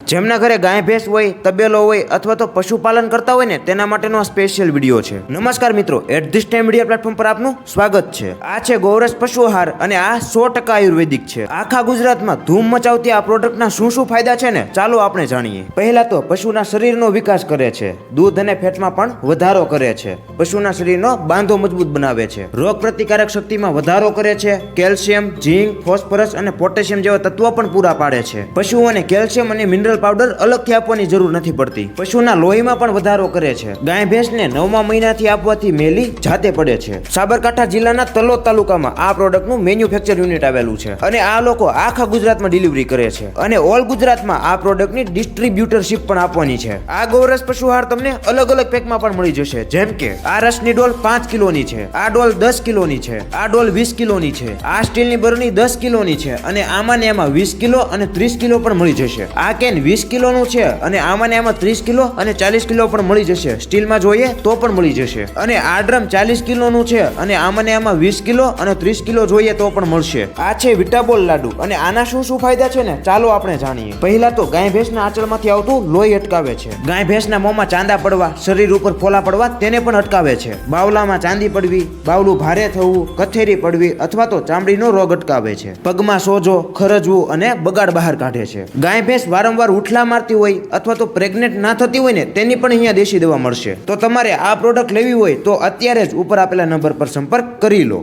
જેમના ઘરે ગાય ભેંસ હોય, તબેલો હોય અથવા તો પશુપાલન કરતા હોય ને તેના માટેનો આ સ્પેશિયલ વિડીયો છે। નમસ્કાર મિત્રો, at this time media platform પર આપનું સ્વાગત છે। આ છે ગૌરસ પશુ આહાર અને આ 100% આયુર્વેદિક છે। આખા ગુજરાતમાં ધૂમ મચાવતી આ પ્રોડક્ટના શું ફાયદા છે ને ચાલો આપણે જાણીએ। પહેલા તો પશુના શરીરનો વિકાસ કરે છે, દૂધ અને ફેટમાં પણ વધારો કરે છે, પશુના શરીરનો બાંધો મજબૂત બનાવે છે, રોગ પ્રતિકારક શક્તિમાં વધારો કરે છે, કેલ્શિયમ, ઝીંક, ફોસ્ફરસ અને પોટેશિયમ જેવા તત્વો પણ પૂરા પાડે છે। પશુઓને કેલ્શિયમ અને મિનરલ પાવડર અલગથી આપવાની જરૂર નથી પડતી। પશુના લોહીમાં પણ વધારો કરે છે। ગાય ભેંસને 9મા મહિનાથી આપવાથી મેલી જાતે પડે છે। સાબરકાંઠા જિલ્લાના તલોદ તાલુકામાં આ પ્રોડક્ટનું મેન્યુફેક્ચર યુનિટ આવેલું છે અને આ લોકો આખા ગુજરાતમાં ડિલિવરી કરે છે અને ઓલ ગુજરાતમાં આ પ્રોડક્ટની ડિસ્ટ્રીબ્યુટરશિપ પણ આપવાની છે। આ ગૌરસ પશુ આહાર તમને અલગ અલગ પેકમાં પણ મળી જશે, જેમ કે આ રસની ડોલ 5 કિલોની છે, આ ડોલ 10 કિલોની છે, આ ડોલ 20 કિલોની છે, આ સ્ટીલની બરણી 10 કિલોની છે અને આમાં ને એમાં 20 કિલો અને 30 કિલો પણ મળી જશે। આ કેન 20 કિલોનું છે અને આમાં ને એમાં 30 કિલો અને 40 કિલો પણ મળી જશે। સ્ટીલમાં જોઈએ તો પણ મળી જશે અને આ ડ્રમ 40 કિલોનું છે અને આમાં ને એમાં 20 કિલો અને 30 કિલો જોઈએ તો પણ મળશે। આ છે વિટાબોલ લાડુ અને આના શું ફાયદા છે ને ચાલો આપણે જાણીએ। પહેલા તો ગાય ભેંસના આંચળમાંથી આવતું લોહી અટકાવે છે, ગાય ભેંસના મોંમાં ચાંદા પડવા, શરીર ઉપર ફોલા પડવા તેને પણ અટકાવે છે, બાવલામાં ચાંદી પડવી, બાવલું ભારે થવું, કથેરી પડવી અથવા તો ચામડીનો રોગ અટકાવે છે, પગમાં સોજો, ખરજવું અને બગાડ બહાર કાઢે છે। ગાય ભેંસ વારંવાર ઉઠલા મારતી હોય અથવા તો પ્રેગ્નેન્ટ ના થતી હોય ને તેની પણ અહીંયા દેશી દવા મળશે। તો તમારે આ પ્રોડક્ટ લેવી હોય તો અત્યારે જ ઉપર આપેલા નંબર પર સંપર્ક કરી લો।